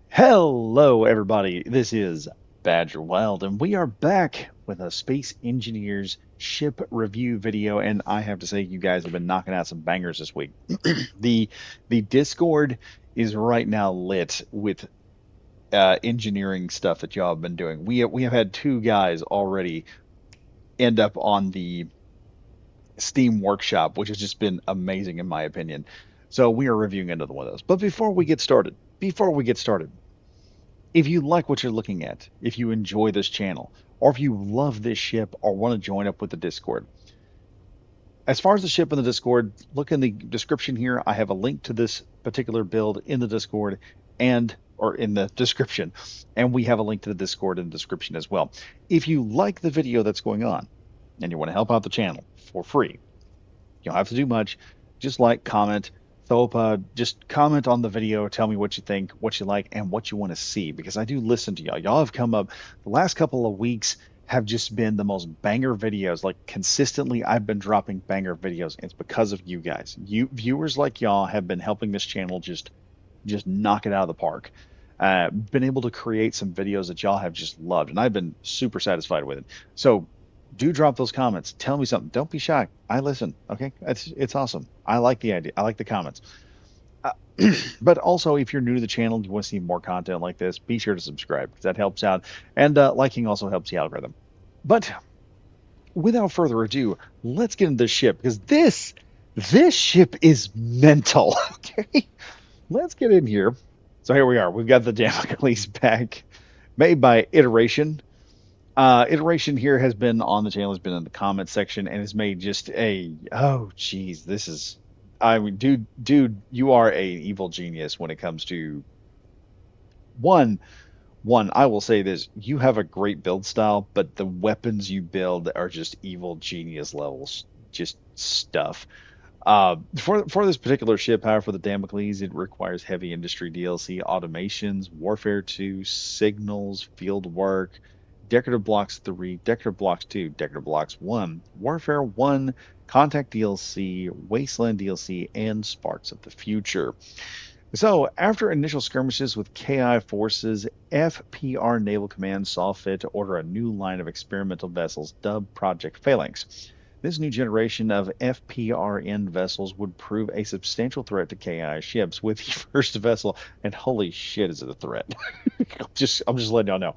Hello, everybody. This is Badger Wild, and we are back with a Space Engineers ship review video. And I have to say, you guys have been knocking out some bangers this week. the The Discord is right now lit with engineering stuff that y'all have been doing. We have had two guys already end up on the Steam Workshop, which has just been amazing in my opinion. So we are reviewing another one of those. But before we get started, if you like what you're looking at, if you enjoy this channel, or if you love this ship or want to join up with the Discord, as far as the ship in the Discord, look in the description here. I have a link to this particular build in the Discord and or in the description, and we have a link to the Discord in the description as well. If you like the video that's going on and you want to help out the channel for free, you don't have to do much. Just like, comment, throw up just comment on the video. Tell me what you think, what you like, and what you want to see. Because I do listen to y'all. Y'all have come up the last couple of weeks have just been the most banger videos. Like consistently, I've been dropping banger videos. It's because of you guys. You viewers like y'all have been helping this channel just knock it out of the park. Been able to create some videos that y'all have just loved, and I've been super satisfied with it. So do drop those comments. Tell me something. Don't be shy. I listen. Okay, it's awesome. I like the idea. I like the comments. Uh, but also, if you're new to the channel, you want to see more content like this, be sure to subscribe because that helps out, and liking also helps the algorithm. But without further ado, let's get into this ship because this ship is mental. Okay, let's get in here. So here we are. We've got the Damocles back, made by Iteration. Iteration here has been on the channel, has been in the comment section, and has made just a oh geez, this is I mean, dude, you are a evil genius when it comes to one one. I will say this: you have a great build style, but the weapons you build are just evil genius levels, just stuff. For this particular ship, however, for the Damocles, it requires heavy industry DLC, automations, Warfare 2, signals, field work, Decorative Blocks 3, Decorative Blocks 2, Decorative Blocks 1, Warfare 1, Contact DLC, Wasteland DLC, and Sparks of the Future. So, after initial skirmishes with KI forces, FPR Naval Command saw fit to order a new line of experimental vessels dubbed Project Phalanx. This new generation of FPRN vessels would prove a substantial threat to KI ships, with the first vessel, and holy shit, is it a threat? I'm just letting y'all know.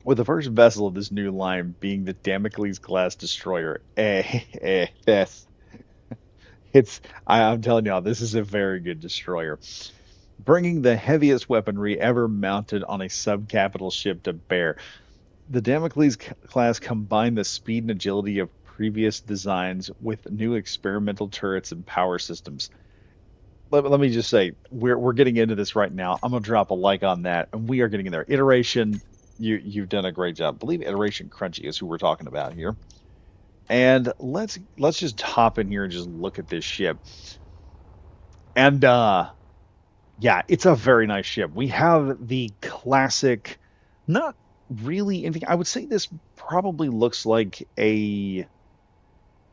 With the first vessel of this new line being the Damocles Class Destroyer. That's I'm telling y'all, this is a very good destroyer, bringing the heaviest weaponry ever mounted on a subcapital ship to bear. The Damocles class combined the speed and agility of previous designs with new experimental turrets and power systems. Let me just say, we're getting into this right now. I'm gonna drop a like on that, and we are getting in there. Iteration, you've done a great job. I believe Iteration Crunchy is who we're talking about here. And let's just hop in here and just look at this ship. And yeah, it's a very nice ship. We have the classic, not really anything. I would say this probably looks like a.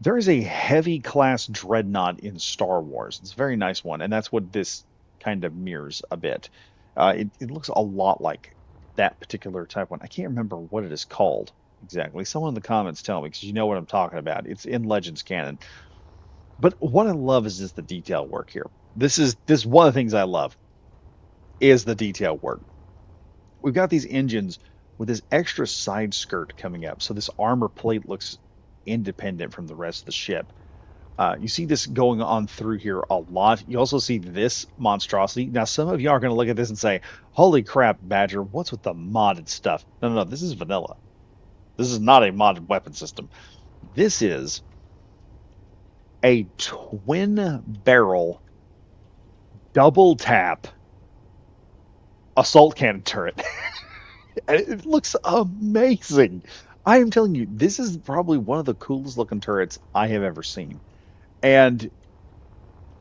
There is a heavy class dreadnought in Star Wars. It's a very nice one, and that's what this kind of mirrors a bit. It looks a lot like that particular type one. I can't remember what it is called exactly. Someone in the comments tell me because you know what I'm talking about. It's in Legends canon. But what I love is just the detail work here. This is one of the things I love is the detail work. We've got these engines with this extra side skirt coming up, so this armor plate looks independent from the rest of the ship. You see this going on through here a lot. You also see this monstrosity. Now, some of you are going to look at this and say, holy crap, Badger, what's with the modded stuff? No, no, no, this is vanilla. This is not a modded weapon system. This is a twin barrel double tap assault cannon turret. It looks amazing. I am telling you, this is probably one of the coolest looking turrets I have ever seen. And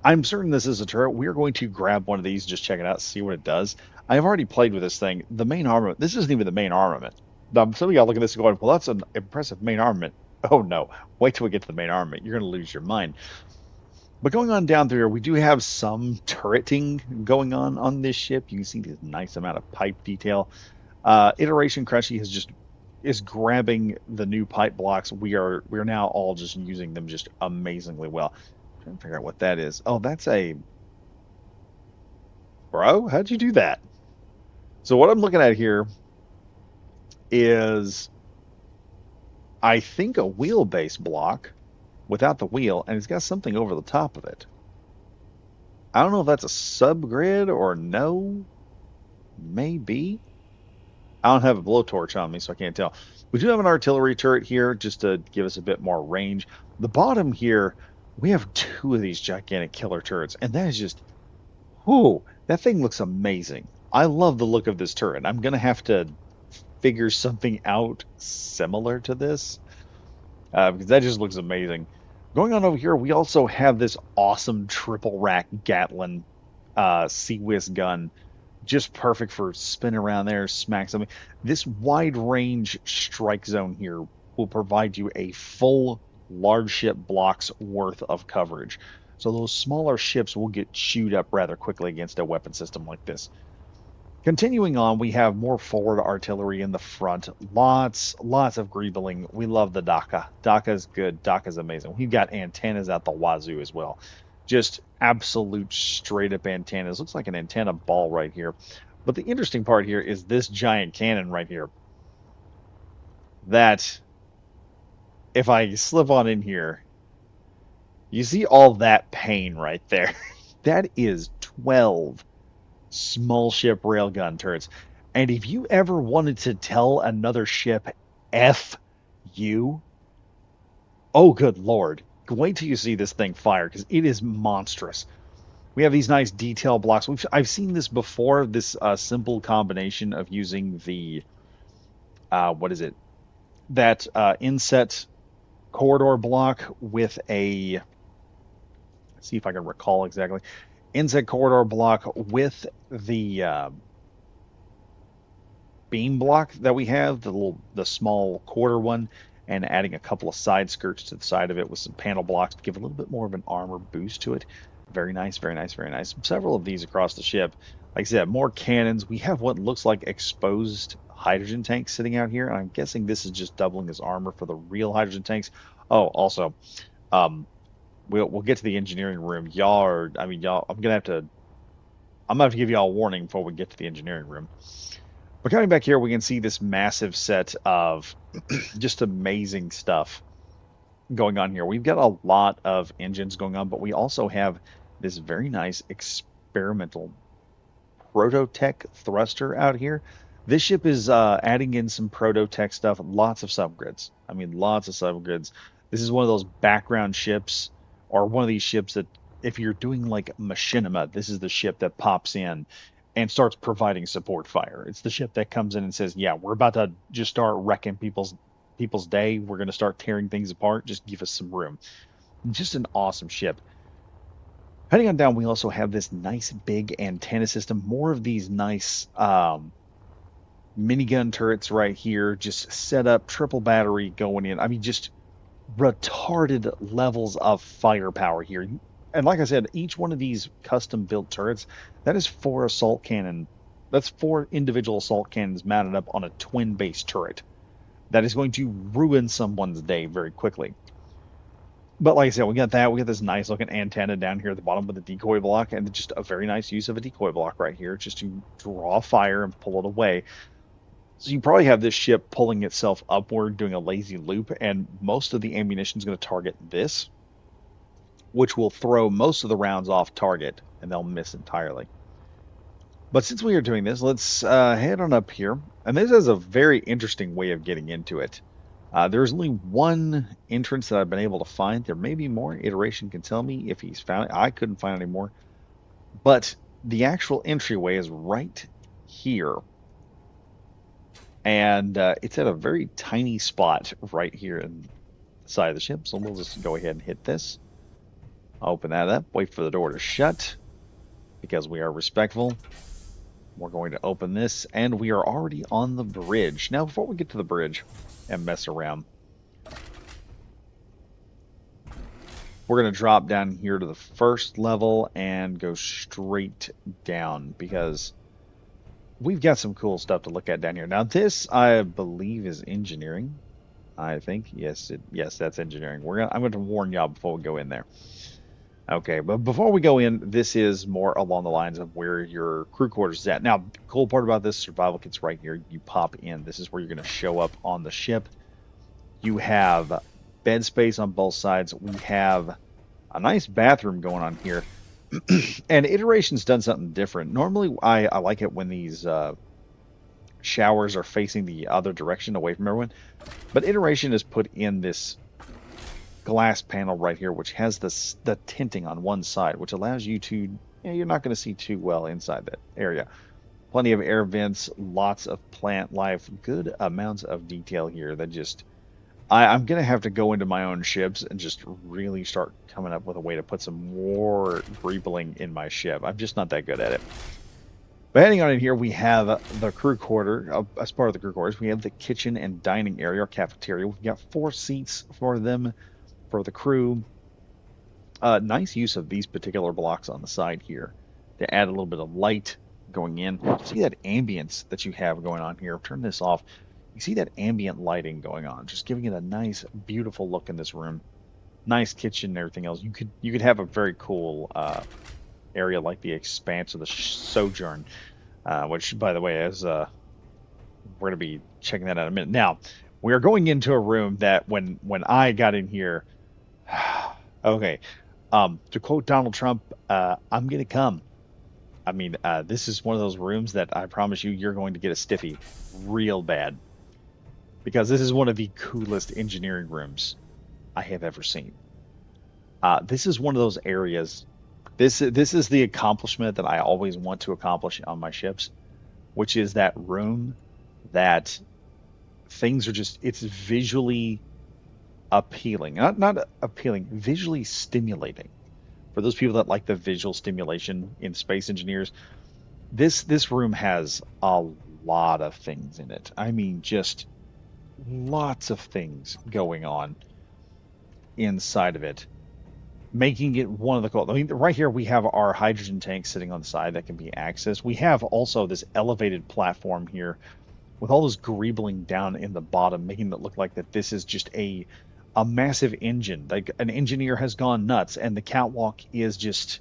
I'm certain this is a turret. We are going to grab one of these, just check it out, see what it does. I've already played with this thing. The main armament, this isn't even the main armament. Now, some of y'all look at this and going, well, that's an impressive main armament. Oh no, wait till we get to the main armament. You're going to lose your mind. But going on down through here, we do have some turreting going on this ship. You can see this nice amount of pipe detail. Iteration Crushy is grabbing the new pipe blocks. We're now all just using them just amazingly well. Trying to figure out what that is. Oh, that's a bro. How'd you do that? So what I'm looking at here is I think a wheelbase block without the wheel, and it's got something over the top of it. I don't know if that's a subgrid or no. Maybe. I don't have a blowtorch on me, so I can't tell. We do have an artillery turret here just to give us a bit more range. The bottom here, we have two of these gigantic killer turrets, and that is just, whoo, that thing looks amazing. I love the look of this turret. I'm going to have to figure something out similar to this because that just looks amazing. Going on over here, we also have this awesome triple rack Gatlin Sea-Whiz gun, just perfect for spinning around there, smack something. This wide range strike zone here will provide you a full large ship block's worth of coverage. So those smaller ships will get chewed up rather quickly against a weapon system like this. Continuing on, we have more forward artillery in the front. Lots of greebling. We love the Daka. Daka's good. Daka's amazing. We've got antennas out the wazoo as well. Just absolute straight up antennas. Looks like an antenna ball right here. But the interesting part here is this giant cannon right here. That, if I slip on in here, you see all that pain right there. That is 12 small ship railgun turrets. And if you ever wanted to tell another ship F you, oh good lord, wait till you see this thing fire because it is monstrous. We have these nice detail blocks. I've seen this before, this simple combination of using the, what is it, that inset corridor block with a, let's see if I can recall exactly, inset corridor block with the beam block that we have, the small quarter one, and adding a couple of side skirts to the side of it with some panel blocks to give a little bit more of an armor boost to it. Very nice, very nice, very nice. Several of these across the ship. Like I said, more cannons. We have what looks like exposed hydrogen tanks sitting out here. And I'm guessing this is just doubling as armor for the real hydrogen tanks. Oh, also, um, we'll get to the engineering room. Y'all, I'm gonna have to give y'all a warning before we get to the engineering room. But coming back here, we can see this massive set of just amazing stuff going on here. We've got a lot of engines going on, but we also have this very nice experimental prototech thruster out here. This ship is adding in some prototech stuff, lots of subgrids. I mean, lots of subgrids. This is one of those background ships, or one of these ships that, if you're doing like machinima, this is the ship that pops in and starts providing support fire. It's the ship that comes in and says, "Yeah, we're about to just start wrecking people's day. We're going to start tearing things apart. Just give us some room." Just an awesome ship. Heading on down, we also have this nice big antenna system. More of these nice minigun turrets right here, just set up, triple battery going in. I mean, just retarded levels of firepower here. And like I said, each one of these custom built turrets, that is four assault cannon. That's four individual assault cannons mounted up on a twin base turret. That is going to ruin someone's day very quickly. But like I said, we got that. We got this nice looking antenna down here at the bottom with the decoy block, and just a very nice use of a decoy block right here, just to draw fire and pull it away. So you probably have this ship pulling itself upward, doing a lazy loop, and most of the ammunition is going to target this, which will throw most of the rounds off target, and they'll miss entirely. But since we are doing this, let's head on up here. And this is a very interesting way of getting into it. There's only one entrance that I've been able to find. There may be more. Iteration can tell me if he's found it. I couldn't find any more. But the actual entryway is right here. And it's at a very tiny spot right here in the side of the ship. So we'll just go ahead and hit this. Open that up. Wait for the door to shut because we are respectful. We're going to open this, and we are already on the bridge. Now, before we get to the bridge and mess around, We're going to drop down here to the first level and go straight down because we've got some cool stuff to look at down here. Now, this, I believe, is engineering. I think. Yes, that's engineering. I'm going to warn y'all before we go in there. Okay, but before we go in, this is more along the lines of where your crew quarters is at. Now, cool part about this, survival kit's right here. You pop in. This is where you're going to show up on the ship. You have bed space on both sides. We have a nice bathroom going on here. And Iteration's done something different. Normally, I like it when these showers are facing the other direction away from everyone. But Iteration has put in this glass panel right here, which has the tinting on one side, which allows you to, you're not going to see too well inside that area. Plenty of air vents, lots of plant life, good amounts of detail here that just, I'm going to have to go into my own ships and just really start coming up with a way to put some more greebling in my ship. I'm just not that good at it. But heading on in here, we have the crew quarter. As part of the crew quarters, we have the kitchen and dining area, or cafeteria. We've got 4 seats for them, for the crew. Nice use of these particular blocks on the side here to add a little bit of light going in. See that ambience that you have going on here. Turn this off. You see that ambient lighting going on, just giving it a nice, beautiful look in this room. Nice kitchen and everything else. You could have a very cool area like the Expanse of the Sojourn, which, by the way, is we're going to be checking that out in a minute. Now, we are going into a room that when I got in here, okay, to quote Donald Trump, I'm going to come. I mean, this is one of those rooms that I promise you're going to get a stiffy real bad, because this is one of the coolest engineering rooms I have ever seen. This is one of those areas. This is the accomplishment that I always want to accomplish on my ships, which is that room that things are just, it's visually appealing, not appealing, visually stimulating. For those people that like the visual stimulation in space engineers, this room has a lot of things in it. I mean, just lots of things going on inside of it, making it one of the cool. I mean, right here we have our hydrogen tank sitting on the side that can be accessed. We have also this elevated platform here with all this greebling down in the bottom, making it look like that this is just a massive engine. Like an engineer has gone nuts, and the catwalk is just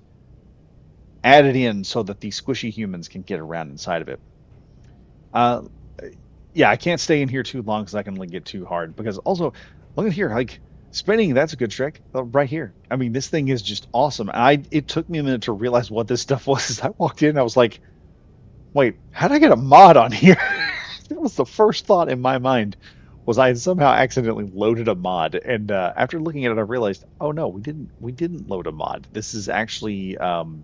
added in so that these squishy humans can get around inside of it. Uh, yeah, I can't stay in here too long because I can only get too hard. Because also, look at here, like spinning, that's a good trick right here. I mean, this thing is just awesome. It took me a minute to realize what this stuff was. As I walked in, I was like, wait, how did I get a mod on here? That was the first thought in my mind, was I had somehow accidentally loaded a mod. And after looking at it, I realized, oh no, we didn't load a mod. This is actually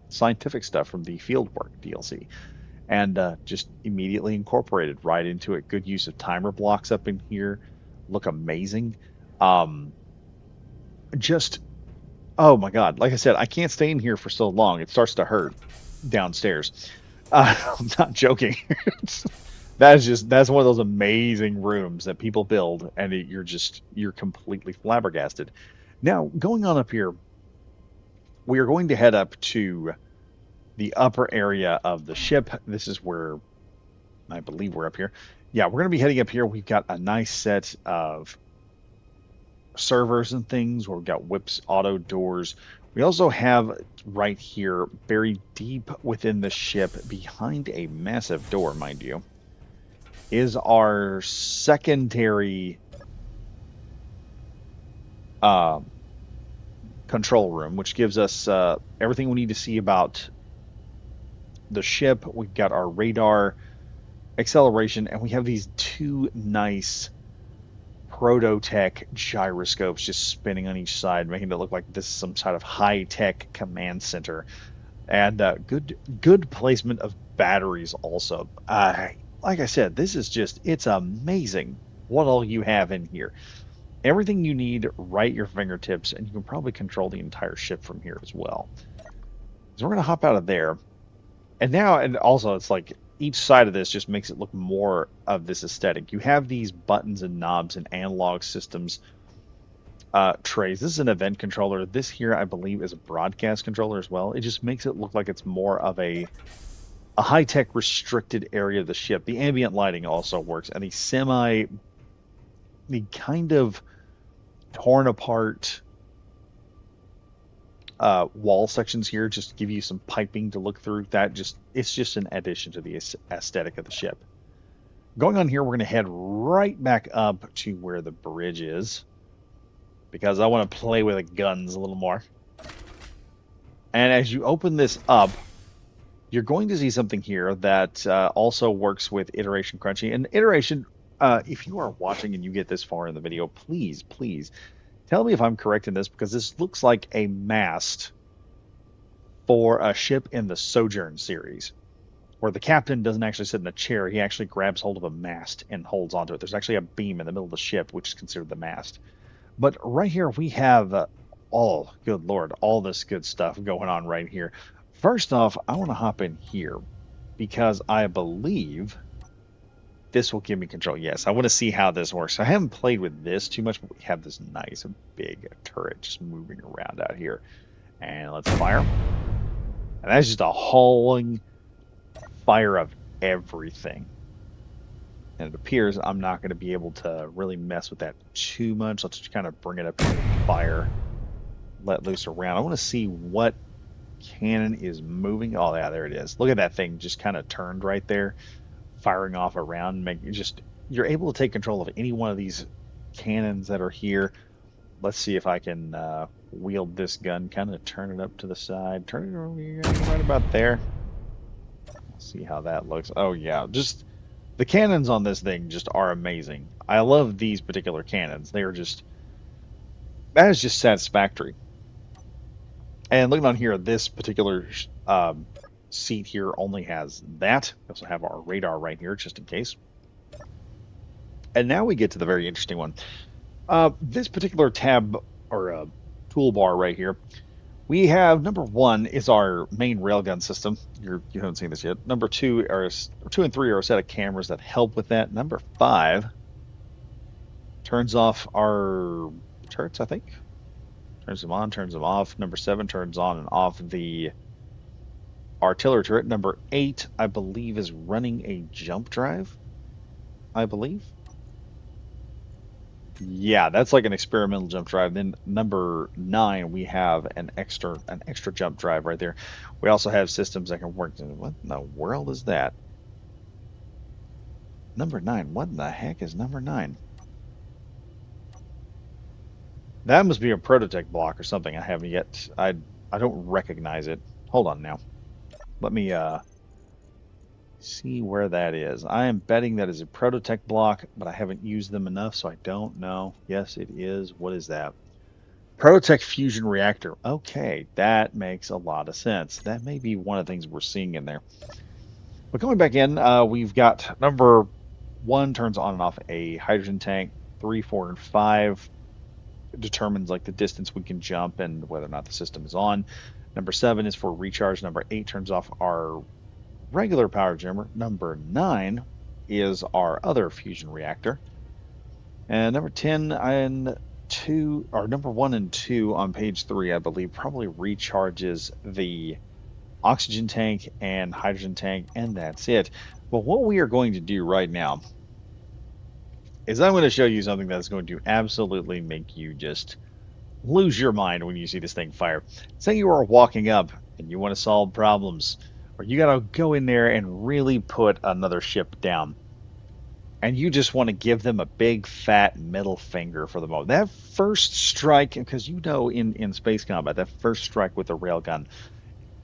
scientific stuff from the Fieldwork DLC, and just immediately incorporated right into it. Good use of timer blocks up in here, look amazing. Um, just oh my god, like I said, I can't stay in here for so long. It starts to hurt downstairs. I'm not joking. That's one of those amazing rooms that people build, and you're completely flabbergasted. Now, going on up here, we are going to head up to the upper area of the ship. This is where I believe we're up here. Yeah, we're going to be heading up here. We've got a nice set of servers and things where we've got whips, auto doors. We also have right here, buried deep within the ship, behind a massive door, mind you, is our secondary uh, control room, which gives us everything we need to see about the ship. We've got our radar, acceleration, and we have these 2 nice proto-tech gyroscopes just spinning on each side, making it look like this is some sort of high-tech command center. And good placement of batteries also. Like I said, this is just, it's amazing what all you have in here. Everything you need right at your fingertips, and you can probably control the entire ship from here as well. So we're going to hop out of there. And now, and also, it's like each side of this just makes it look more of this aesthetic. You have these buttons and knobs and analog systems trays. This is an event controller. This here, I believe, is a broadcast controller as well. It just makes it look like it's more of a high-tech restricted area of the ship. The ambient lighting also works, and the kind of torn apart wall sections here just give you some piping to look through. It's just an addition to the aesthetic of the ship. Going on here, we're going to head right back up to where the bridge is because I want to play with the guns a little more. And as you open this up, you're going to see something here that also works with iteration crunchy. And iteration, if you are watching and you get this far in the video, please, please tell me if I'm correct in this, because this looks like a mast for a ship in the Sojourn series, where the captain doesn't actually sit in a chair. He actually grabs hold of a mast and holds onto it. There's actually a beam in the middle of the ship, which is considered the mast. But right here we have, oh, good Lord, all this good stuff going on right here. First off, I want to hop in here because I believe this will give me control. Yes, I want to see how this works. I haven't played with this too much, but we have this nice big turret just moving around out here. And let's fire. And that's just a hauling fire of everything. And it appears I'm not going to be able to really mess with that too much. Let's just kind of bring it up to fire, let loose around. I want to see what cannon is moving. Oh yeah, there it is. Look at that thing just kind of turned right there, firing off around. You're able to take control of any one of these cannons that are here. Let's see if I can wield this gun, kind of turn it up to the side, turn it over here, right about there. See how that looks. Oh yeah, just the cannons on this thing just are amazing. I love these particular cannons. That is just satisfactory. And looking on here, this particular seat here only has that. We also have our radar right here, just in case. And now we get to the very interesting one. This particular tab or toolbar right here, we have number 1 is our main railgun system. You haven't seen this yet. Number 2 and 3 are a set of cameras that help with that. Number 5 turns off our turrets, I think. Turns them on, turns them off. Number 7 turns on and off the artillery turret. Number 8, I believe, is running a jump drive. I believe. Yeah, that's like an experimental jump drive. Then number 9, we have an extra jump drive right there. We also have systems that can work. What in the world is that? Number 9. What in the heck is number 9? That must be a prototech block or something. I haven't yet. I don't recognize it. Hold on now. Let me see where that is. I am betting that is a prototech block, but I haven't used them enough, so I don't know. Yes, it is. What is that? Prototech fusion reactor. Okay, that makes a lot of sense. That may be one of the things we're seeing in there. But going back in, we've got number 1 turns on and off a hydrogen tank. 3, 4, and 5 determines like the distance we can jump and whether or not the system is on. Number 7 is for recharge. Number 8 turns off our regular power jammer. Number 9 is our other fusion reactor. And number 10 and 2, or number 1 and 2 on page 3, I believe, probably recharges the oxygen tank and hydrogen tank, and that's it. But what we are going to do right now is I'm going to show you something that's going to absolutely make you just lose your mind when you see this thing fire. Say you are walking up and you want to solve problems, or you got to go in there and really put another ship down, and you just want to give them a big fat middle finger for the moment. That first strike, because you know in space combat, that first strike with a railgun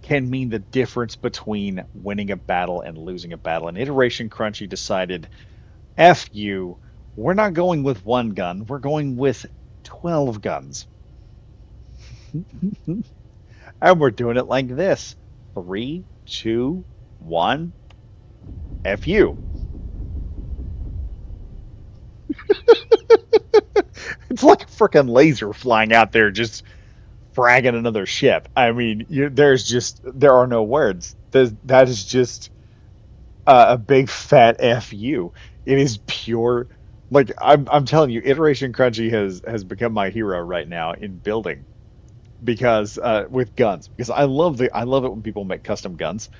can mean the difference between winning a battle and losing a battle. And Iteration Crunchy decided, F you, we're not going with 1 gun, we're going with 12 guns. And we're doing it like this. 3, 2, 1, F you. It's like a freaking laser flying out there just fragging another ship. I mean, there are no words. That is just a big fat F you. It is pure Like I'm telling you, Iteration Crunchy has become my hero right now in building because with guns because I love it when people make custom guns.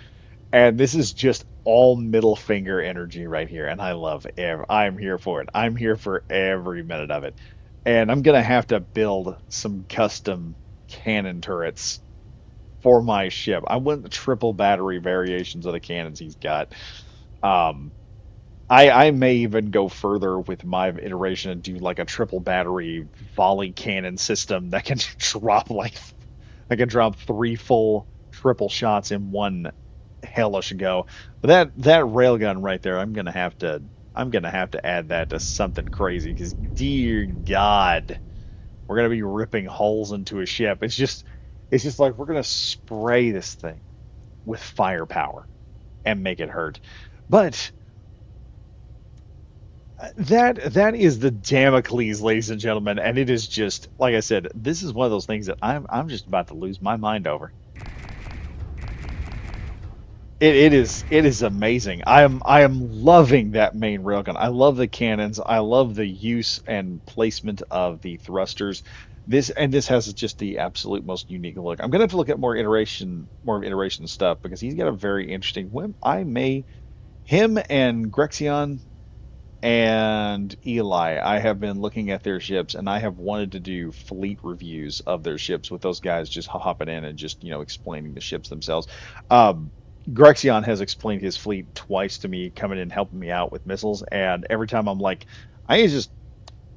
And this is just all middle finger energy right here, and I'm here for it. I'm here for every minute of it. And I'm gonna have to build some custom cannon turrets for my ship. I want the triple battery variations of the cannons he's got. Um, I may even go further with my iteration and do like a triple battery volley cannon system that can drop like I can drop three full triple shots in one hellish go. But that railgun right there, I'm gonna have to add that to something crazy because dear God, we're gonna be ripping holes into a ship. It's just like we're gonna spray this thing with firepower and make it hurt. But that is the Damocles, ladies and gentlemen, and it is just like I said. This is one of those things that I'm just about to lose my mind over. It is amazing. I am loving that main railgun. I love the cannons. I love the use and placement of the thrusters. This has just the absolute most unique look. I'm gonna have to look at more iteration stuff because he's got a very interesting whim. I may him and Grexion and Eli, I have been looking at their ships and I have wanted to do fleet reviews of their ships with those guys just hopping in and just, explaining the ships themselves. Grexion has explained his fleet twice to me, coming in helping me out with missiles, and every time I'm like, I need to just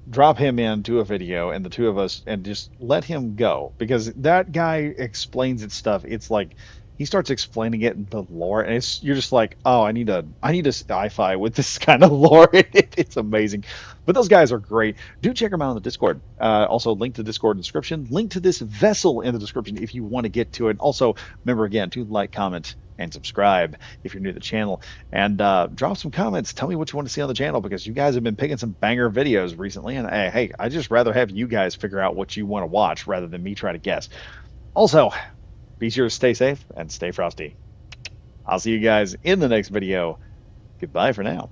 drop him into a video and the two of us and just let him go because that guy explains it stuff. It's like he starts explaining it in the lore and you're just like, oh, I need a sci-fi with this kind of lore. It's amazing. But those guys are great. Do check them out on the Discord. Also, link to Discord in the description. Link to this vessel in the description if you want to get to it. Also, remember again to like, comment, and subscribe if you're new to the channel. And drop some comments. Tell me what you want to see on the channel because you guys have been picking some banger videos recently. And hey, I just rather have you guys figure out what you want to watch rather than me try to guess. Also, be sure to stay safe and stay frosty. I'll see you guys in the next video. Goodbye for now.